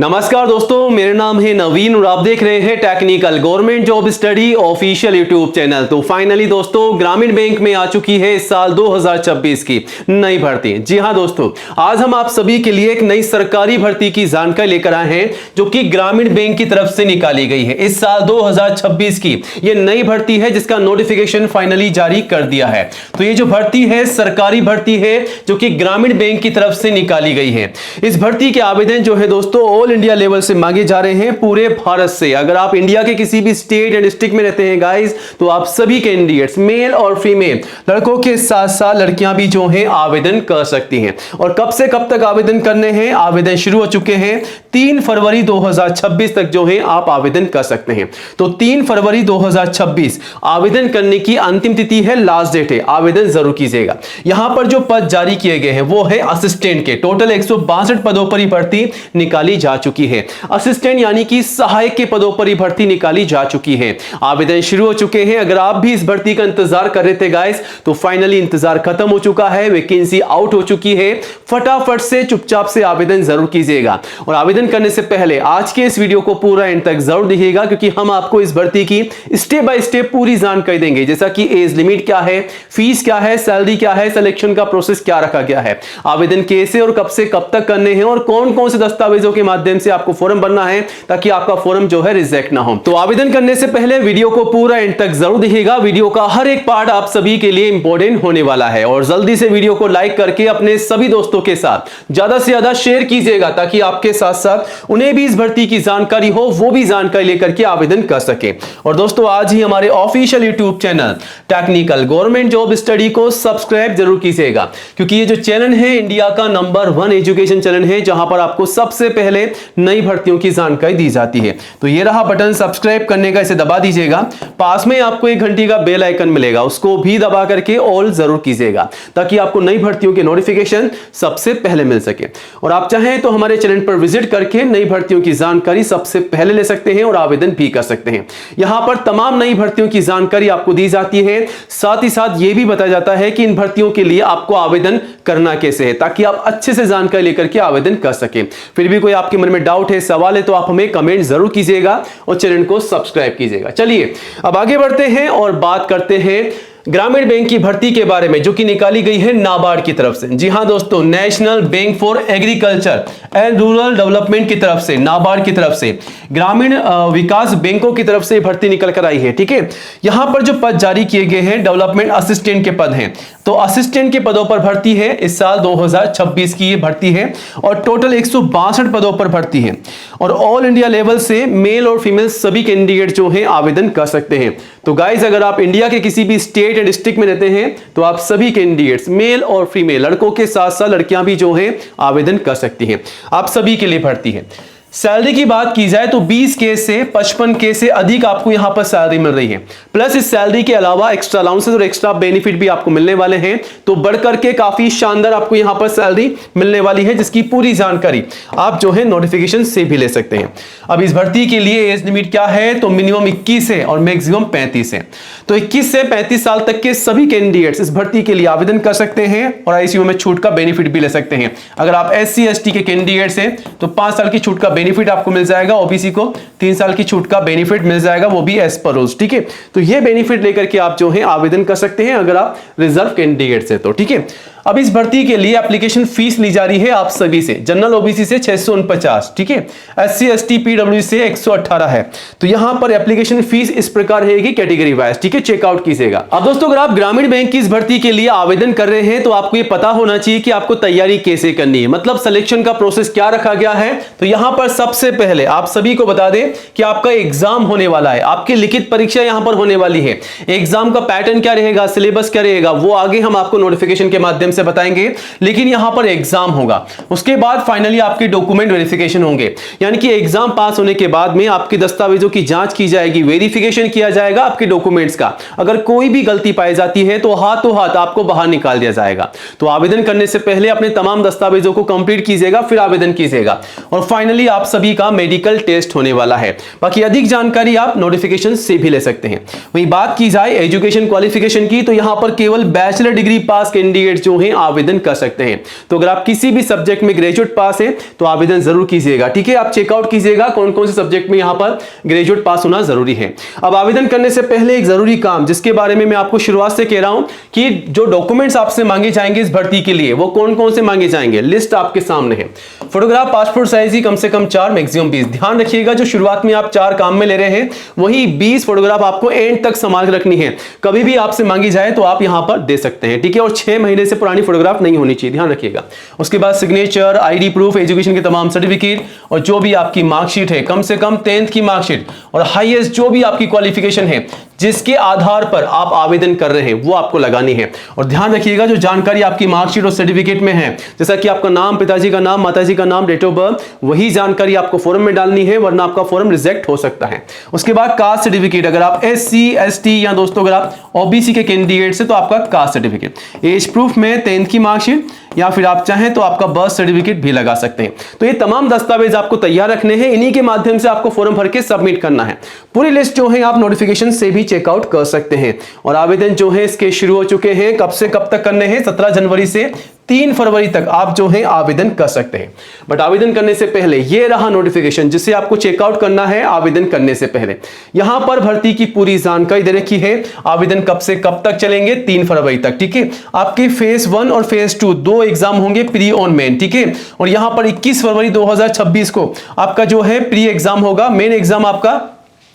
नमस्कार दोस्तों, मेरा नाम है नवीन और आप देख रहे हैं technical government job study official YouTube channel. तो फाइनली दोस्तों, ग्रामीण बैंक में आ चुकी है इस साल 2026 की नई भर्ती। जी हां दोस्तों, आज हम आप सभी के लिए एक नई सरकारी भर्ती की जानकारी लेकर आए हैं जो कि ग्रामीण बैंक की तरफ से निकाली गई है। इस साल 2026 की यह नई भर्ती है जिसका नोटिफिकेशन फाइनली जारी कर दिया है। तो ये जो भर्ती है सरकारी भर्ती है जो कि ग्रामीण बैंक की तरफ से निकाली गई है। इस भर्ती के आवेदन जो है दोस्तों ऑल इंडिया लेवल से मांगे जा रहे हैं पूरे भारत से। अगर आप इंडिया के किसी भी स्टेट एंड डिस्ट्रिक्ट में रहते हैं गाइस, तो आप सभी कैंडिडेट्स मेल और फीमेल लड़कों के साथ साथ लड़कियां भी जो हैं आवेदन कर सकती हैं। और कब से कब तक आवेदन करने हैं? आवेदन शुरू हो चुके हैं 3 फरवरी 2026 तक जो है आप आवेदन कर सकते हैं। तो 3 फरवरी 2026 आवेदन करने की अंतिम तिथि है, लास्ट डेट है। आवेदन जरूर कीजिएगा। यहां पर जो पद जारी किए गए हैं वो है असिस्टेंट के। टोटल 162 पदों पर भर्ती निकाली जा चुकी है। असिस्टेंट यानी कि सहायक के पदों पर भर्ती निकाली जा चुकी है। आवेदन शुरू हो चुके हैं। अगर आप भी इस भर्ती का इंतजार कर रहे थे गाइस, तो फाइनली इंतजार खत्म हो चुका है, वैकेंसी आउट हो चुकी है। फटाफट से चुपचाप से आवेदन जरूर कीजिएगा। और आवेदन करने से पहले आज के इस वीडियो को पूरा एंड तक जरूर देखिएगा, क्योंकि हम आपको इस भर्ती की स्टेप बाय स्टेप पूरी जानकारी देंगे, जैसा कि एज लिमिट क्या है, फीस क्या है, सैलरी क्या है, सिलेक्शन का प्रोसेस क्या रखा गया है, आवेदन कैसे और कब से कब तक करने हैं और कौन कौन से दस्तावेजों के माध्यम से आपको फॉर्म भरना है ताकि आपका फॉर्म जो है रिजेक्ट ना हो। तो आवेदन करने से पहले वीडियो को पूरा एंड तक जरूर देखिएगा। वीडियो का हर एक पार्ट आप सभी के लिए इंपॉर्टेंट होने वाला है। और जल्दी से वीडियो को लाइक करके अपने सभी दोस्तों के साथ ज्यादा से ज्यादा शेयर कीजिएगा, ताकि आपके साथ साथ उन्हें भी इस भर्ती की जानकारी हो, वो भी जानकारी लेकर के आवेदन कर सके। और दोस्तों, आज ही हमारे official YouTube channel technical government job study को सब्सक्राइब जरूर कीजिएगा, क्योंकि ये जो चैनल है इंडिया का नंबर 1 एजुकेशन चैनल है, जहां पर आपको सबसे पहले नई भर्तियों की जानकारी दी जाती है। तो ये रहा बटन सब्सक्राइब करने का, इसे दबा दीजिएगा। पास में आपको 1 घंटी का बेल आइकन मिलेगा, उसको भी दबा करके ऑल जरूर कीजिएगा, ताकि आपको नई भर्तियों के नोटिफिकेशन सबसे पहले मिल सके। और आप चाहें तो हमारे चैनल पर विजिट करके नई भर्तियों की जानकारी सबसे पहले ले सकते हैं और आवेदन भी कर सकते हैं। यहां पर तमाम नई भर्तियों की जानकारी आपको दी जाती है। साथ ही साथ यह भी बताया जाता है कि इन भर्तियों के लिए आपको आवेदन करना कैसे है, ताकि आप अच्छे से जानकारी लेकर के आवेदन कर सकें। फिर भी कोई आपके मन में डाउट है, सवाल है, तो आप हमें कमेंट जरूर कीजिएगा और चैनल को सब्सक्राइब कीजिएगा। चलिए अब आगे बढ़ते हैं और बात करते हैं ग्रामीण बैंक की भर्ती के बारे में, जो कि निकाली गई है नाबार्ड की तरफ से। जी हां दोस्तों, national bank for agriculture and rural development की तरफ से, नाबार्ड की तरफ से, ग्रामीण विकास बैंकों की तरफ से भर्ती निकल कर आई है। ठीक है, यहां पर जो पद जारी किए गए हैं डेवलपमेंट असिस्टेंट के पद हैं। तो असिस्टेंट के पदों पर भर्ती है इस साल 2026 की ये भर्ती है। और टोटल 162 पदों पर भर्ती है। और ऑल इंडिया लेवल से मेल और फीमेल सभी कैंडिडेट जो हैं आवेदन कर सकते हैं। तो गाइज, अगर आप इंडिया के किसी भी स्टेट एंड डिस्ट्रिक्ट में रहते हैं, तो आप सभी कैंडिडेट्स मेल और फीमेल लड़कों के साथ साथ लड़कियां भी जो हैं आवेदन कर सकती हैं। आप सभी के लिए भर्ती है। सैलरी की बात की जाए तो 20K से 55K से अधिक आपको यहां पर सैलरी मिल रही है। प्लस इस सैलरी के अलावा एक्स्ट्रा अलाउंसेस और एक्स्ट्रा बेनिफिट भी आपको मिलने वाले हैं। तो बढ़कर के काफी शानदार आपको यहां पर सैलरी मिलने वाली है, जिसकी पूरी जानकारी आप जो है नोटिफिकेशन से भी ले सकते हैं। अब इस भर्ती के लिए एज लिमिट क्या है? तो मिनिमम 21 है और मैक्सिमम 35 है। तो 21 से 35 साल तक के सभी कैंडिडेट्स इस भर्ती के लिए आवेदन कर सकते हैं और आईसीयू में छूट का बेनिफिट भी ले सकते हैं। अगर आप SC/ST के कैंडिडेट्स हैं तो 5 साल की छूट का बेनिफिट आपको मिल जाएगा। ओबीसी को 3 साल की छूट का बेनिफिट मिल जाएगा, वो भी एज पर रूल्स। ठीक है, तो ये बेनिफिट लेकर के आप जो है आवेदन कर सकते हैं अगर आप रिजर्व कैंडिडेट से। तो ठीक है, अब इस भर्ती के लिए एप्लीकेशन फीस ली जा रही है आप सभी से। जनरल ओबीसी से 649, ठीक है, SC/ST PW से 118 है। तो यहां पर एप्लीकेशन फीस इस प्रकार रहेगी कैटेगरी वाइज। ठीक है, चेकआउट कीजिएगा। अब दोस्तों, अगर आप ग्रामीण बैंक की इस भर्ती के लिए आवेदन कर रहे हैं तो आपको ये पता होना चाहिए कि आपको तैयारी कैसे करनी है, मतलब सिलेक्शन का प्रोसेस क्या रखा गया है। तो यहां पर सबसे पहले आप सभी को बता दें कि आपका एग्जाम होने वाला है, आपकी लिखित परीक्षा यहां पर होने वाली है। एग्जाम का पैटर्न क्या रहेगा, सिलेबस क्या रहेगा, वो आगे हम आपको नोटिफिकेशन के माध्यम से बताएंगे, लेकिन यहां पर एग्जाम होगा। उसके बाद फाइनली आपके डॉक्यूमेंट वेरिफिकेशन होंगे, यानी कि एग्जाम पास होने के बाद में आपके दस्तावेजों की जांच की जाएगी, वेरिफिकेशन किया जाएगा आपके डॉक्यूमेंट्स का। अगर कोई भी गलती पाई जाती है तो हाथों हाथ आपको बाहर निकाल दिया जाएगा। तो आवेदन करने से पहले अपने तमाम दस्तावेजों को कंप्लीट कीजिएगा, फिर आवेदन कीजिएगा। और फाइनली आप सभी का मेडिकल टेस्ट होने वाला है। बाकी अधिक जानकारी आप नोटिफिकेशन से भी ले सकते हैं। वहीं बात की जाए एजुकेशन क्वालिफिकेशन की, तो यहां पर केवल बैचलर डिग्री पास कैंडिडेट जो हैं आवेदन कर सकते हैं। तो अगर आप किसी भी सब्जेक्ट में ग्रेजुएट पास है तो आवेदन जरूर कीजिएगा, ठीक है। आप चेकआउट कीजिएगा कौन कौन से सब्जेक्ट में यहां पर ग्रेजुएट पास होना जरूरी है। अब आवेदन करने से पहले एक जरूरी काम जिसके बारे में मैं आपको शुरुआत से कह रहा हूं कि जो डॉक्यूमेंट्स आपसे मांगे जाएंगे इस भर्ती के लिए वो कौन कौन से मांगे जाएंगे, लिस्ट आपके सामने है। फोटोग्राफ पासपोर्ट साइज ही कम से कम 4, मैक्सिमम 20। ध्यान रखिएगा जो शुरुआत में आप 4 काम में ले रहे हैं वही 20 फोटोग्राफ आपको एंड तक संभाल के रखनी है। कभी भी आपसे मांगी जाए तो आप यहां पर दे सकते हैं, ठीक है। और 6 महीने से पुरानी फोटोग्राफ नहीं होनी चाहिए, ध्यान रखिएगा। उसके बाद सिग्नेचर, आईडी प्रूफ, एजुकेशन के तमाम सर्टिफिकेट और जो भी आपकी मार्कशीट है, कम से कम 10th की मार्कशीट और हाईएस्ट जो भी आपकी क्वालिफिकेशन है जिसके आधार पर आप आवेदन कर रहे हैं वो आपको लगानी है। और ध्यान रखिएगा जो जानकारी आपकी मार्कशीट और सर्टिफिकेट में है, जैसा कि आपका नाम, पिताजी का नाम, माताजी का नाम, डेट ऑफ बर्थ, वही जानकारी आपको फॉर्म में डालनी है, वरना आपका फॉर्म रिजेक्ट हो सकता है। उसके बाद कास्ट सर्टिफिकेट, अगर आप SC ST या दोस्तों अगर आप OBC के कैंडिडेट से तो आपका कास्ट सर्टिफिकेट, एज प्रूफ में 10th की मार्कशीट या फिर आप चाहें तो आपका बर्थ सर्टिफिकेट भी लगा सकते हैं। तो ये तमाम दस्तावेज आपको तैयार रखने हैं, इन्हीं के माध्यम से आपको फॉर्म भर के सबमिट करना है। पूरी लिस्ट जो है आप नोटिफिकेशन से भी चेकआउट कर सकते हैं। और आवेदन जो है इसके शुरू हो चुके हैं, कब से कब तक करने हैं, 17 जनवरी से 3 फरवरी तक आप जो है आवेदन कर सकते हैं। बट आवेदन करने से पहले ये रहा नोटिफिकेशन जिसे आपको चेकआउट करना है आवेदन करने से पहले। यहां पर भर्ती की पूरी जानकारी दे रखी है। आवेदन कब से कब तक चलेंगे, 3 फरवरी तक, ठीक है। आपके फेज 1 और फेज 2 दो एग्जाम होंगे, प्री और मेन, ठीक है। और यहां पर 21 फरवरी 2026 को आपका जो है प्री एग्जाम होगा, मेन एग्जाम आपका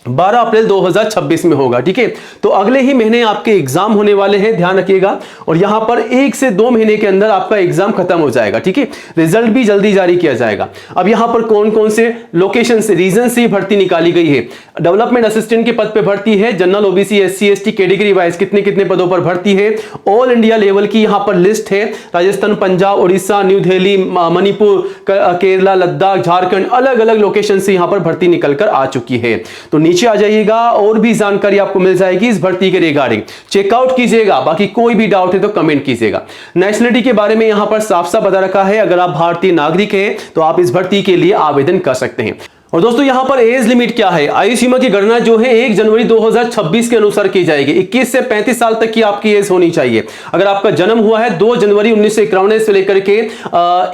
12 अप्रैल 2026 में होगा, ठीक है। तो अगले ही महीने आपके एग्जाम होने वाले हैं, ध्यान रखिएगा। और यहां पर 1 से 2 महीने के अंदर आपका एग्जाम खत्म हो जाएगा, ठीक है। रिजल्ट भी जल्दी जारी किया जाएगा। अब यहां पर कौन कौन से लोकेशन से, रीजन से भर्ती निकाली गई है। डेवलपमेंट असिस्टेंट के पद पे भर्ती है, general OBC SC ST category wise कितने कितने पदों पर भर्ती है। ऑल इंडिया लेवल की यहां पर लिस्ट है। राजस्थान, पंजाब, उड़ीसा, न्यू दिल्ली, मणिपुर, केरला, लद्दाख, झारखंड, अलग अलग लोकेशन से यहां पर भर्ती निकल कर आ चुकी है। तो नीचे आ जाइएगा और भी जानकारी आपको मिल जाएगी इस भर्ती के रिगार्डिंग, चेकआउट कीजिएगा। बाकी कोई भी डाउट है तो कमेंट कीजिएगा। नेशनलिटी के बारे में यहां पर साफ साफ बता रखा है, अगर आप भारतीय नागरिक हैं तो आप इस भर्ती के लिए आवेदन कर सकते हैं। और दोस्तों यहां पर एज लिमिट क्या है, आयु सीमा की गणना जो है 1 जनवरी 2026 के अनुसार की जाएगी। 21 से 35 साल तक की आपकी एज होनी चाहिए। अगर आपका जन्म हुआ है 2 जनवरी 1951 से लेकर के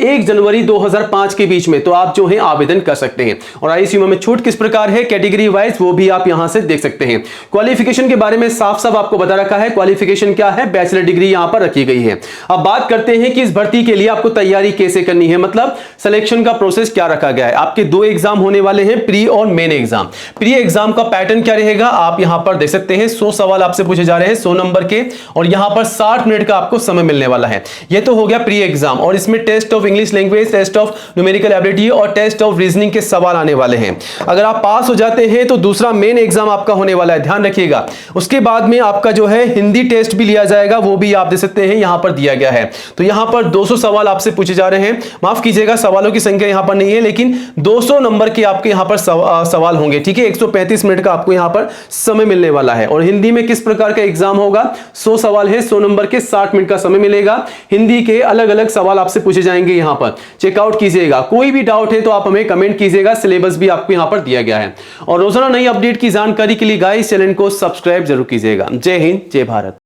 1 जनवरी 2005 के बीच में तो आप जो है आवेदन कर सकते हैं। और आयु सीमा में छूट किस प्रकार है, कैटेगरी वाइज, वो भी आप यहां से देख सकते हैं। क्वालिफिकेशन के बारे में साफ साफ आपको बता रखा है, क्वालिफिकेशन क्या है, बैचलर डिग्री यहां पर रखी गई है। अब बात करते हैं कि इस भर्ती के लिए आपको तैयारी कैसे करनी है, मतलब सिलेक्शन का प्रोसेस क्या रखा गया है। आपके 2 एग्जाम होने वाले हैं, प्री और मेन एग्जाम। प्री एग्जाम का पैटर्न क्या रहेगा आप यहां पर देख सकते हैं। 100 सवाल आपसे पूछे जा रहे हैं 100 नंबर के, और यहां पर 60 मिनट का आपको समय मिलने वाला है। यह तो हो गया प्री एग्जाम। और इसमें test of English language, test of numerical ability और टेस्ट ऑफ रीजनिंग के सवाल आने वाले हैं। अगर आप पास हो जाते हैं तो दूसरा मेन एग्जाम आपका होने वाला है, ध्यान रखिएगा। उसके बाद में आपका जो है हिंदी टेस्ट भी लिया जाएगा, वो भी आप देख सकते हैं यहां पर दिया गया है। तो यहां पर 200 सवाल आपसे पूछे जा रहे हैं, माफ कीजिएगा सवालों की संख्या यहां पर नहीं है, लेकिन 200 नंबर के आपके यहां पर सवाल होंगे, ठीक है। 135 मिनट का आपको यहां पर समय मिलने वाला है। और हिंदी में किस प्रकार का एग्जाम होगा, 100 सवाल है, 100 नंबर के 60 मिनट का समय मिलेगा। हिंदी के अलग अलग सवाल आपसे पूछे जाएंगे, यहां पर चेकआउट कीजिएगा। कोई भी डाउट है तो आप हमें कमेंट कीजिएगा, सिलेबस भी आपको यहां पर दिया गया है। और रोजाना नई अपडेट की जानकारी के लिए गाइस चैनल को सब्सक्राइब जरूर कीजिएगा। जय हिंद, जय भारत।